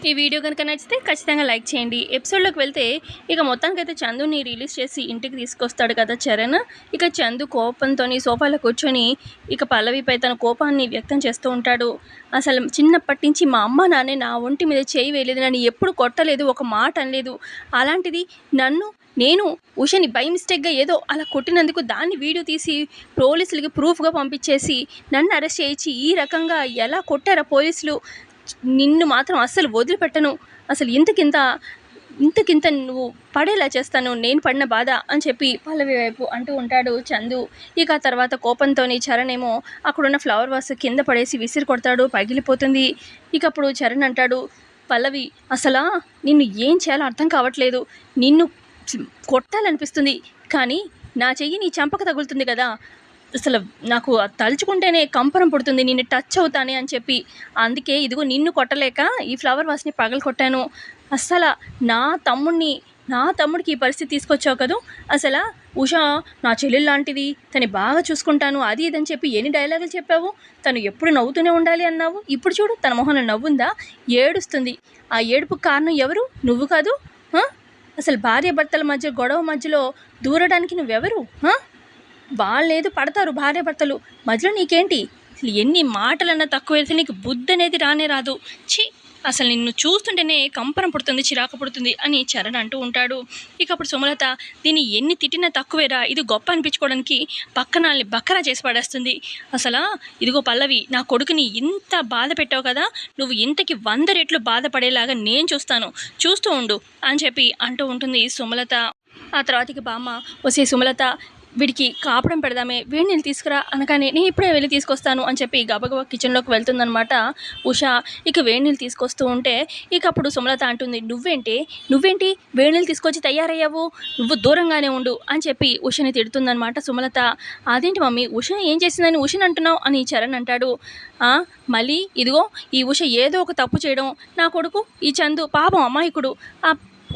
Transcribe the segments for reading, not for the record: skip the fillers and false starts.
ఈ వీడియో కనుక నచ్చితే ఖచ్చితంగా లైక్ చేయండి. ఎపిసోడ్లోకి వెళ్తే ఇక మొత్తానికైతే చందుని రిలీజ్ చేసి ఇంటికి తీసుకొస్తాడు కదా చరణ్. ఇక చందు కోపంతో సోఫాలో కూర్చొని ఇక పల్లవిపై తన కోపాన్ని వ్యక్తం చేస్తూ ఉంటాడు. అసలు చిన్నప్పటి నుంచి మా అమ్మ నాన్నే నా ఒంటి మీద చేయి వేయలేదు, నన్ను ఎప్పుడు కొట్టలేదు, ఒక మాట అనలేదు. అలాంటిది నేను ఉషని బై మిస్టేక్గా ఏదో అలా కొట్టినందుకు దాన్ని వీడియో తీసి పోలీసులకి ప్రూఫ్గా పంపించేసి నన్ను అరెస్ట్ చేయించి ఈ రకంగా ఎలా కొట్టారా పోలీసులు, నిన్ను మాత్రం అస్సలు వదిలిపెట్టను, అసలు ఇంతకింత నువ్వు పడేలా చేస్తాను, నేను పడిన బాధ అని చెప్పి పల్లవి వైపు అంటూ ఉంటాడు చందు. ఇక తర్వాత కోపంతో చరణ్ ఏమో అక్కడున్న ఫ్లవర్ వాస్ కింద పడేసి విసిరి కొడతాడు, పగిలిపోతుంది. ఇక అప్పుడు చరణ్ అంటాడు, పల్లవి అసలు నిన్ను ఏం చేయాలో అర్థం కావట్లేదు, నిన్ను కొట్టాలనిపిస్తుంది కానీ నా చెయ్యి నీ చంపక తగులుతుంది కదా, అసలు నాకు తలుచుకుంటేనే కంపనం పుడుతుంది, నిన్ను టచ్ అవుతానే అని చెప్పి, అందుకే ఇదిగో నిన్ను కొట్టలేక ఈ ఫ్లవర్ వాస్ని పగలు కొట్టాను. అస్సలు నా తమ్ముడికి ఈ పరిస్థితి తీసుకొచ్చావు కదా, అసలు ఉష నా చెల్లెలు లాంటిది, తను బాగా చూసుకుంటాను అది ఇదని చెప్పి ఎన్ని డైలాగులు చెప్పావు, తను ఎప్పుడు నవ్వుతూనే ఉండాలి అన్నావు, ఇప్పుడు చూడు తన మొహంలో నవ్వుందా, ఏడుస్తుంది. ఆ ఏడుపుకి కారణం ఎవరు, నువ్వు కాదు. అసలు భార్య భర్తల మధ్య గొడవ మధ్యలో దూరడానికి నువ్వెవరు? వాళ్ళేదో పడతారు భార్యాభర్తలు, మధ్యలో నీకేంటి? అసలు ఎన్ని మాటలన్నా తక్కువ వెళ్తే నీకు బుద్ధి అనేది రానే రాదు. ఛీ, అసలు నిన్ను చూస్తుంటేనే కంపనం పుడుతుంది, చిరాకు పుడుతుంది అని చరణ్ అంటూ ఉంటాడు. ఇక అప్పుడు సుమలత, దీన్ని ఎన్ని తిట్టినా తక్కువేరా, ఇది గొప్ప అనిపించుకోవడానికి పక్కనాల్ని బక్కరా చేసి పడేస్తుంది. అసలు ఇదిగో పల్లవి, నా కొడుకుని ఇంత బాధ పెట్టావు కదా, నువ్వు ఇంతకి 100 రెట్లు బాధపడేలాగా నేను చూస్తాను, చూస్తూ ఉండు అని చెప్పి అంటూ ఉంటుంది సుమలత. ఆ తర్వాతకి బామ్మ, వసే సుమలత వీడికి కాపడం పెడదామే, వేడి నీళ్ళు తీసుకురా అనగానే నేను ఇప్పుడే వెళ్ళి తీసుకొస్తాను అని చెప్పి గబగబా కిచెన్లోకి వెళ్తుందనమాట ఉష. ఇక వేడి నీళ్ళు తీసుకొస్తూ ఉంటే ఇక అప్పుడు సుమలత అంటుంది, నువ్వేంటి వేడి నీళ్ళు తీసుకొచ్చి తయారయ్యావు, నువ్వు దూరంగానే ఉండు అని చెప్పి ఉషని తిడుతుందనమాట సుమలత. అదేంటి మమ్మీ, ఉషని ఏం చేసిందని ఉషని అంటున్నావు అని చరణ్ అంటాడు. మళ్ళీ ఇదిగో ఈ ఉష ఏదో ఒక తప్పు చేయడం, నా కొడుకు ఈ చందు పాపం అమాయకుడు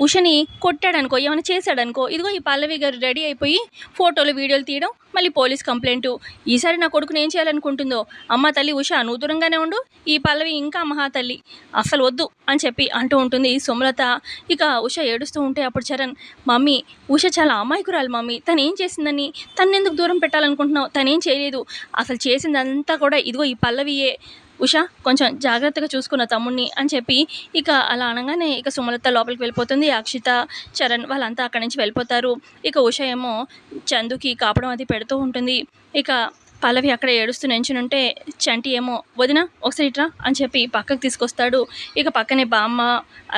ఉషని కొట్టాడనుకో, ఏమైనా చేశాడనుకో, ఇదిగో ఈ పల్లవి గారు రెడీ అయిపోయి ఫోటోలు వీడియోలు తీయడం, మళ్ళీ పోలీస్ కంప్లైంటు. ఈసారి నా కొడుకుని ఏం చేయాలనుకుంటుందో, అమ్మ తల్లి ఉష నువ్వు దూరంగానే ఉండు, ఈ పల్లవి ఇంకా మహా తల్లి అస్సలు వద్దు అని చెప్పి అంటూ ఉంటుంది సుమలత. ఇక ఉష ఏడుస్తూ ఉంటే అప్పుడు చరణ్, మమ్మీ ఉష చాలా అమాయకురాలు మమ్మీ, తను ఏం చేసిందని తను ఎందుకు దూరం పెట్టాలనుకుంటున్నావు, తనేం చేయలేదు, అసలు చేసిందంతా కూడా ఇదిగో ఈ పల్లవియే, ఉష కొంచెం జాగ్రత్తగా చూసుకున్న తమ్ముడిని అని చెప్పి ఇక అలా అనగానే ఇక సుమలత లోపలికి వెళ్ళిపోతుంది. అక్షిత, చరణ్ వాళ్ళంతా అక్కడి నుంచి వెళ్ళిపోతారు. ఇక ఉష ఏమో చందుకి కాపడం అది పెడుతూ ఉంటుంది. ఇక పల్లవి అక్కడ ఏడుస్తూ నించునుంటే చంటి ఏమో, వదిన ఒకసారి ఇట్రా అని చెప్పి పక్కకు తీసుకొస్తాడు. ఇక పక్కనే బామ్మ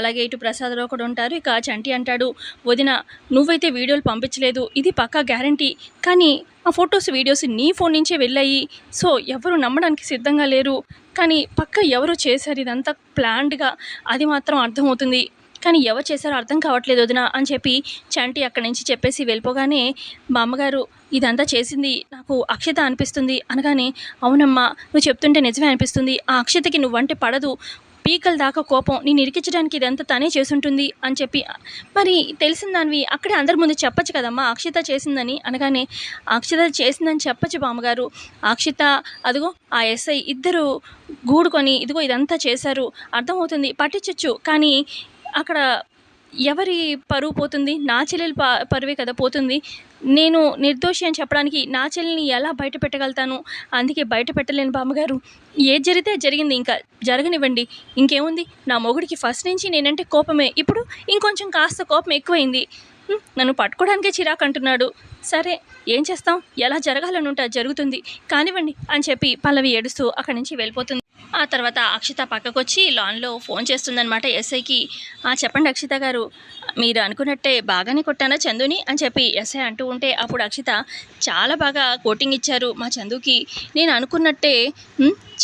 అలాగే ఇటు ప్రసాదరావు కూడా ఉంటారు. ఇక చంటి అంటాడు, వదిన నువ్వైతే వీడియోలు పంపించలేదు, ఇది పక్కా గ్యారంటీ, కానీ ఆ ఫొటోస్ వీడియోస్ నీ ఫోన్ నుంచే వెళ్ళాయి, సో ఎవరు నమ్మడానికి సిద్ధంగా లేరు, కానీ పక్క ఎవరు చేశారు ఇదంతా ప్లాన్డ్గా, అది మాత్రం అర్థమవుతుంది, కానీ ఎవరు చేశారో అర్థం కావట్లేదు వదిన అని చెప్పి చంటి అక్కడి నుంచి చెప్పేసి వెళ్ళిపోగానే మా అమ్మగారు, ఇదంతా చేసింది నాకు అక్షిత అనిపిస్తుంది అనగానే, అవునమ్మా నువ్వు చెప్తుంటే నిజమే అనిపిస్తుంది, ఆ అక్షితకి నువ్వంటే పడదు, పీకల దాకా కోపం, నేను ఇరికించడానికి ఇదంతా తనే చేసుంటుంది అని చెప్పి, మరి తెలిసిన దానివి అక్కడే అందరి ముందు చెప్పచ్చు కదమ్మా అక్షిత చేసిందని అనగానే, అక్షిత చేసిందని చెప్పచ్చు బామ్మగారు, అక్షిత అదిగో ఆ ఎస్ఐ ఇద్దరు గూడుకొని ఇదిగో ఇదంతా చేశారు, అర్థమవుతుంది, పట్టించచ్చు, కానీ అక్కడ ఎవరి పరువు పోతుంది, నా చెల్లెలు పరువే కదా పోతుంది, నేను నిర్దోషి అని చెప్పడానికి నా చెల్లిని ఎలా బయట పెట్టగలుగుతాను, అందుకే బయట పెట్టలేను బామ్మగారు, ఏది జరిగితే జరిగింది, ఇంకా జరగనివ్వండి, ఇంకేముంది, నా మొగుడికి ఫస్ట్ నుంచి నేనంటే కోపమే, ఇప్పుడు ఇంకొంచెం కాస్త కోపం ఎక్కువైంది, నన్ను పట్టుకోవడానికే చిరాకు అంటున్నాడు, సరే ఏం చేస్తాం, ఎలా జరగాలని ఉంటే జరుగుతుంది, కానివ్వండి అని చెప్పి పల్లవి ఏడుస్తూ అక్కడి నుంచి వెళ్ళిపోతుంది. ఆ తర్వాత అక్షిత పక్కకొచ్చి లాన్లో ఫోన్ చేస్తుందనమాట ఎస్ఐకి. చెప్పండి అక్షిత గారు, మీరు అనుకున్నట్టే బాగానే కొట్టానా చందుని అని చెప్పి ఎస్ఐ అంటూ ఉంటే అప్పుడు అక్షిత, చాలా బాగా కోటింగ్ ఇచ్చారు మా చందుకి, నేను అనుకున్నట్టే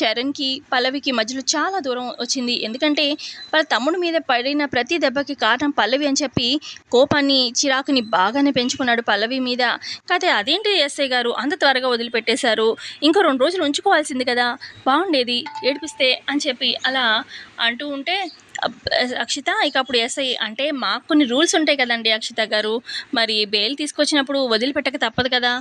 చరణ్కి పల్లవికి మధ్యలో చాలా దూరం వచ్చింది, ఎందుకంటే వాళ్ళ తమ్ముడి మీద పడిన ప్రతి దెబ్బకి కారణం పల్లవి అని చెప్పి కోపాన్ని చిరాకుని బాగానే పెంచుకున్నాడు పల్లవి మీద. కాకపోతే అదేంటి ఎస్ఐ గారు అంత త్వరగా వదిలిపెట్టేశారు, ఇంకో 2 రోజులు ఉంచుకోవాల్సింది కదా, బాగుండేది ఏడిపిస్తే అని చెప్పి అలా అంటూ ఉంటే అక్షిత ఇక అప్పుడు ఎస్ఐ అంటే మాకు కొన్ని రూల్స్ ఉంటాయి కదండి అక్షిత గారు, మరి బెయిల్ తీసుకొచ్చినప్పుడు వదిలిపెట్టక తప్పదు కదా,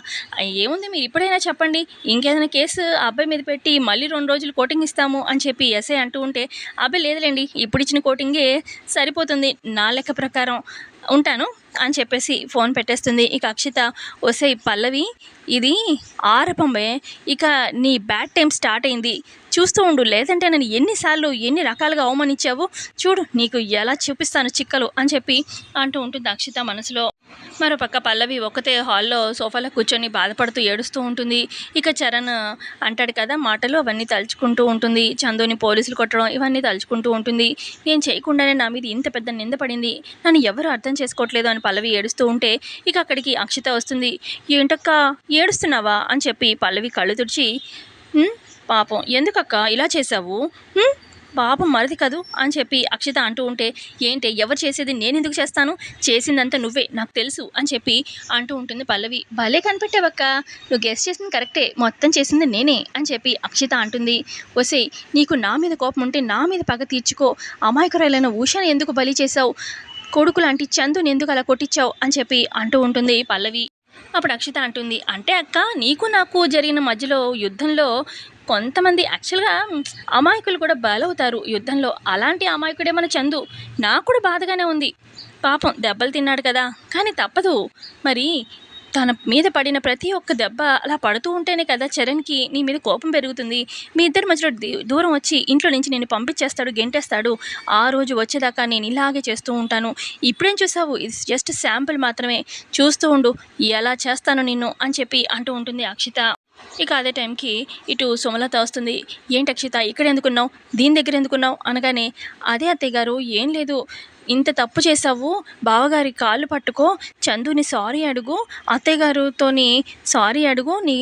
ఏముంది మీరు ఇప్పుడైనా చెప్పండి, ఇంకేదైనా కేసు ఆ అబ్బాయి మీద పెట్టి మళ్ళీ 2 రోజులు కోటింగ్ ఇస్తాము అని చెప్పి ఎస్ఐ అంటూ ఉంటే, అబ్బాయి లేదులేండి ఇప్పుడు ఇచ్చిన కోటింగే సరిపోతుంది నా లెక్క ప్రకారం, ఉంటాను అని చెప్పేసి ఫోన్ పెట్టేస్తుంది. ఇక అక్షిత ఒసేయ్ పల్లవి ఇది ఆరపంబే, ఇక నీ బ్యాడ్ టైం స్టార్ట్ అయింది, చూస్తూ ఉండు, లేదంటే నేను ఎన్నిసార్లు ఎన్ని రకాలుగా అవమానించావు చూడు నీకు ఎలా చూపిస్తాను చిక్కలు అని చెప్పి అంటూ ఉంటుంది అక్షిత మనసులో. మరోపక్క పల్లవి ఒక్కతే హాల్లో సోఫాలో కూర్చొని బాధపడుతూ ఏడుస్తూ ఉంటుంది. ఇక చరణ్ అంటాడు కదా మాటలు, అవన్నీ తలుచుకుంటూ ఉంటుంది. చందుని పోలీసులు కొట్టడం ఇవన్నీ తలుచుకుంటూ ఉంటుంది. నేను చేయకుండానే నా మీద ఇంత పెద్ద నింద పడింది, నన్ను ఎవరు అర్థం చేసుకోవట్లేదు అని పల్లవి ఏడుస్తూ ఉంటే ఇక అక్కడికి అక్షిత వస్తుంది. ఏంటక్క ఏడుస్తున్నావా అని చెప్పి పల్లవి కళ్ళు తుడిచి, పాపం ఎందుకక్క ఇలా చేశావు, పాపం మరిది కదూ అని చెప్పి అక్షిత అంటూ ఉంటే, ఏంటి ఎవరు చేసేది నేను ఎందుకు చేస్తాను, చేసిందంతా నువ్వే నాకు తెలుసు అని చెప్పి అంటూ ఉంటుంది పల్లవి. భలే కనిపెట్టావక్క, నువ్వు గెస్ట్ చేసింది కరెక్టే, మొత్తం చేసింది నేనే అని చెప్పి అక్షిత అంటుంది. ఒసేయ్ నీకు నా మీద కోపం ఉంటే నా మీద పగ తీర్చుకో, అమాయకురాలైన ఉషాని ఎందుకు బలి చేశావు, కొడుకు లాంటి చందుని ఎందుకు అలా కొట్టించావు అని చెప్పి అంటూ ఉంటుంది పల్లవి. అప్పుడు అక్షిత అంటుంది, అంటే అక్క నీకు నాకు జరిగిన మధ్యలో యుద్ధంలో కొంతమంది యాక్చువల్గా అమాయకులు కూడా బలవుతారు యుద్ధంలో, అలాంటి అమాయకుడే మన చందు, నాకు కూడా బాధగానే ఉంది, పాపం దెబ్బలు తిన్నాడు కదా, కానీ తప్పదు మరి, తన మీద పడిన ప్రతి ఒక్క దెబ్బ అలా పడుతూ ఉంటేనే కదా చరణ్కి నీ మీద కోపం పెరుగుతుంది, మీ ఇద్దరి మధ్యలో దూరం వచ్చి ఇంట్లో నుంచి నేను పంపించేస్తాడు, గెంటేస్తాడు, ఆ రోజు వచ్చేదాకా నేను ఇలాగే చేస్తూ ఉంటాను, ఇప్పుడేం చూసావు ఇది జస్ట్ శాంపుల్ మాత్రమే, చూస్తూ ఉండు ఎలా చేస్తాను నిన్ను అని చెప్పి అంటూ ఉంటుంది అక్షిత. ఇక అదే టైంకి ఇటు సుమలత వస్తుంది. ఏంటి అక్షిత ఇక్కడ ఎందుకున్నావు, దీని దగ్గర ఎందుకున్నావు అనగానే, అదే అత్తయ్య గారు ఏం లేదు, ఇంత తప్పు చేసావు, బావగారి కాళ్ళు పట్టుకో, చందుని సారీ అడుగు, అత్తయ్య గారితోని సారీ అడుగు, నీ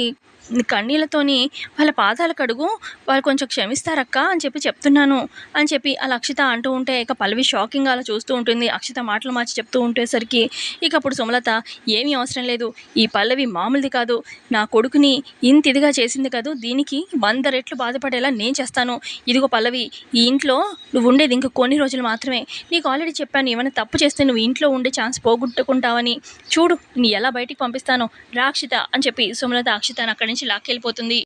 కన్నీళ్ళతోని వాళ్ళ పాదాలు కడుగు, వాళ్ళు కొంచెం క్షమిస్తారక్క అని చెప్పి చెప్తున్నాను అని చెప్పి అలా అక్షిత అంటూ ఉంటే ఇక పల్లవి షాకింగ్ అలా చూస్తూ ఉంటుంది. అక్షిత మాటలు మార్చి చెప్తూ ఉండేసరికి ఇక అప్పుడు సుమలత, ఏమీ అవసరం లేదు, ఈ పల్లవి మామూలుది కాదు, నా కొడుకుని ఇంత ఇదిగా చేసింది కాదు, దీనికి 100 రెట్లు బాధపడేలా నేను చేస్తాను, ఇదిగో పల్లవి ఈ ఇంట్లో నువ్వు ఉండేది ఇంక కొన్ని రోజులు మాత్రమే, నీకు ఆల్రెడీ చెప్పాను ఏమైనా తప్పు చేస్తే నువ్వు ఇంట్లో ఉండే ఛాన్స్ పోగొట్టుకుంటావని, చూడు నీ ఎలా బయటికి పంపిస్తానో రా అక్షిత అని చెప్పి సుమలత అక్షితను అక్కడి నుంచి లాక్కెళ్ళిపోతుంది.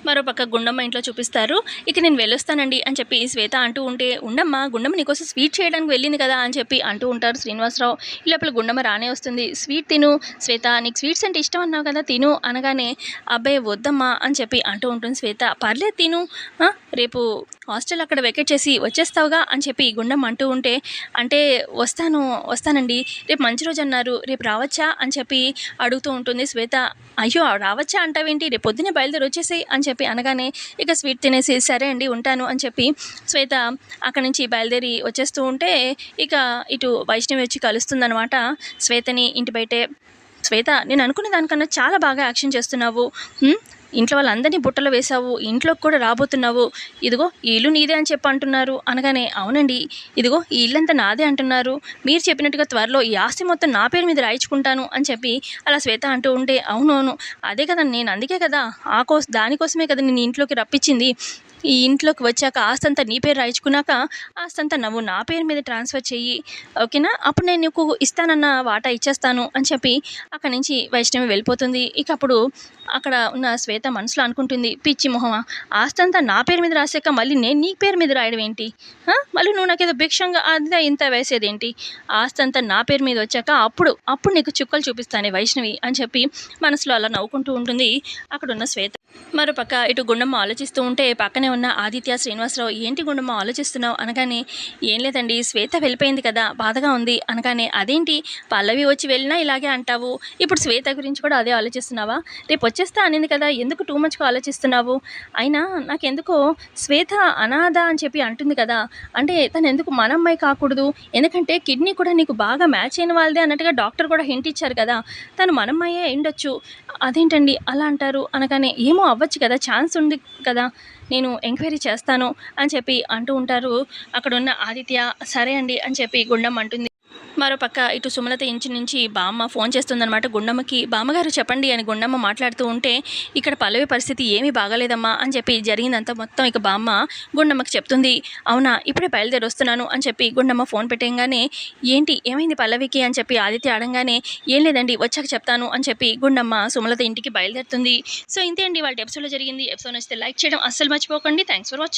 మరోపక్క గుండమ్మ ఇంట్లో చూపిస్తారు. ఇక నేను వెళ్ళొస్తానండి అని చెప్పి శ్వేత అంటూ ఉంటే, ఉండమ్మ గుండమ్మ నీకోసం స్వీట్ చేయడానికి వెళ్ళింది కదా అని చెప్పి అంటూ ఉంటారు శ్రీనివాసరావు. ఈ లోపల గుండమ్మ రానే వస్తుంది. స్వీట్ తిను శ్వేత, నీకు స్వీట్స్ అంటే ఇష్టం అన్నావు కదా తిను అనగానే, అబ్బాయి వద్దమ్మా అని చెప్పి అంటూ ఉంటుంది శ్వేత. పర్లేదు తిను, రేపు హాస్టల్ అక్కడ వెకేట్ చేసి వచ్చేస్తావుగా అని చెప్పి గుండమ్మ అంటూ ఉంటే, అంటే వస్తానండి, రేపు మంచి రోజు అన్నారు, రేపు రావచ్చా అని చెప్పి అడుగుతూ ఉంటుంది శ్వేత. అయ్యో రావచ్చా అంటావేంటి, రేపు పొద్దున్నే బయలుదేరి వచ్చేసేయి అని చెప్పి అనగానే ఇక స్వీట్ తినేసి సరే అండి ఉంటాను అని చెప్పి శ్వేత అక్కడి నుంచి బయలుదేరి వచ్చేస్తూ ఉంటే ఇక ఇటు వైష్ణవి వచ్చి కలుస్తుందనమాట శ్వేతని ఇంటి బయటే. శ్వేత నేను అనుకునే దానికన్నా చాలా బాగా యాక్షన్ చేస్తున్నావు, ఇంట్లో వాళ్ళందరినీ బుట్టలో వేశావు, ఇంట్లోకి కూడా రాబోతున్నావు, ఇదిగో ఈ ఇల్లు నీదే అని చెప్పి అంటున్నారు అనగానే, అవునండి ఇదిగో ఈ ఇల్లంతా నాదే అంటున్నారు, మీరు చెప్పినట్టుగా త్వరలో ఈ ఆస్తి మొత్తం నా పేరు మీద రాయించుకుంటాను అని చెప్పి అలా శ్వేత అంటూ ఉంటే, అవునవును అదే కదా, నేను అందుకే కదా దానికోసమే కదా నేను ఇంట్లోకి రప్పించింది, ఈ ఇంట్లోకి వచ్చాక ఆస్తంతా నీ పేరు రాయించుకున్నాక ఆస్తంతా నువ్వు నా పేరు మీద ట్రాన్స్ఫర్ చెయ్యి, ఓకేనా, అప్పుడు నేను నీకు ఇస్తానన్న వాటా ఇచ్చేస్తాను అని చెప్పి అక్కడి నుంచి వైష్ణవి వెళ్ళిపోతుంది. ఇక అప్పుడు అక్కడ ఉన్న శ్వేత మనసులో అనుకుంటుంది, పిచ్చి మొహమా, ఆస్తంతా నా పేరు మీద రాసాక మళ్ళీ నేను నీ పేరు మీద రాయడం ఏంటి, మళ్ళీ నువ్వు నాకేదో భిక్షంగా అదే ఇంత వేసేదేంటి, ఆస్తంతా నా పేరు మీద వచ్చాక అప్పుడు నీకు చుక్కలు చూపిస్తానే వైష్ణవి అని చెప్పి మనసులో అలా నవ్వుకుంటూ ఉంటుంది అక్కడున్న శ్వేత. మరోపక్క ఇటు గుండమ్మ ఆలోచిస్తూ ఉంటే పక్కనే ఉన్న ఆదిత్య శ్రీనివాసరావు, ఏంటి గుండమ్మ ఆలోచిస్తున్నావు అనగానే, ఏం లేదండి శ్వేత వెళ్ళిపోయింది కదా బాధగా ఉంది అనగానే, అదేంటి పల్లవి వచ్చి వెళ్ళినా ఇలాగే అంటావు, ఇప్పుడు శ్వేత గురించి కూడా అదే ఆలోచిస్తున్నావా, రేపు వచ్చేస్తా అనింది కదా ఎందుకు టూ మచ్గా ఆలోచిస్తున్నావు, అయినా నాకెందుకో శ్వేత అనాథ అని చెప్పి అంటుంది కదా, అంటే తను ఎందుకు మన అమ్మాయి కాకూడదు, ఎందుకంటే కిడ్నీ కూడా నీకు బాగా మ్యాచ్ అయిన వాళ్ళదే అన్నట్టుగా డాక్టర్ కూడా హింట్ ఇచ్చారు కదా, తను మన అమ్మాయే ఉండొచ్చు, అదేంటండి అలా అంటారు అనగానే, ఏమో అవ్వచ్చు కదా, ఛాన్స్ ఉంది కదా, నేను ఎంక్వైరీ చేస్తాను అని చెప్పి అంటూ ఉంటారు అక్కడున్న ఆదిత్య. సరే అండి అని చెప్పి గుండమ్మ అంటుంది. మరోపక్క ఇటు సుమలత ఇంటి నుంచి బామ్మ ఫోన్ చేస్తుందనమాట గుండమ్మకి. బామ్మగారు చెప్పండి అని గుండమ్మ మాట్లాడుతూ ఉంటే, ఇక్కడ పల్లవి పరిస్థితి ఏమీ బాగాలేదమ్మా అని చెప్పి జరిగిందంతా మొత్తం ఇక బామ్మ గుండమ్మకి చెప్తుంది. అవునా, ఇప్పుడే బయలుదేరి వస్తున్నాను అని చెప్పి గుండమ్మ ఫోన్ పెట్టేయంగానే, ఏంటి ఏమైంది పల్లవికి అని చెప్పి ఆదిత్య అడగంగానే, ఏం లేదండి వచ్చాక చెప్తాను అని చెప్పి గుండమ్మ సుమలత ఇంటికి బయలుదేరుతుంది. సో ఇంతే అండి వాళ్ళ ఎపిసోడ్లో జరిగింది. ఎపిసోడ్ నచ్చితే లైక్ చేయడం అస్సలు మర్చిపోకండి. Thanks for watching.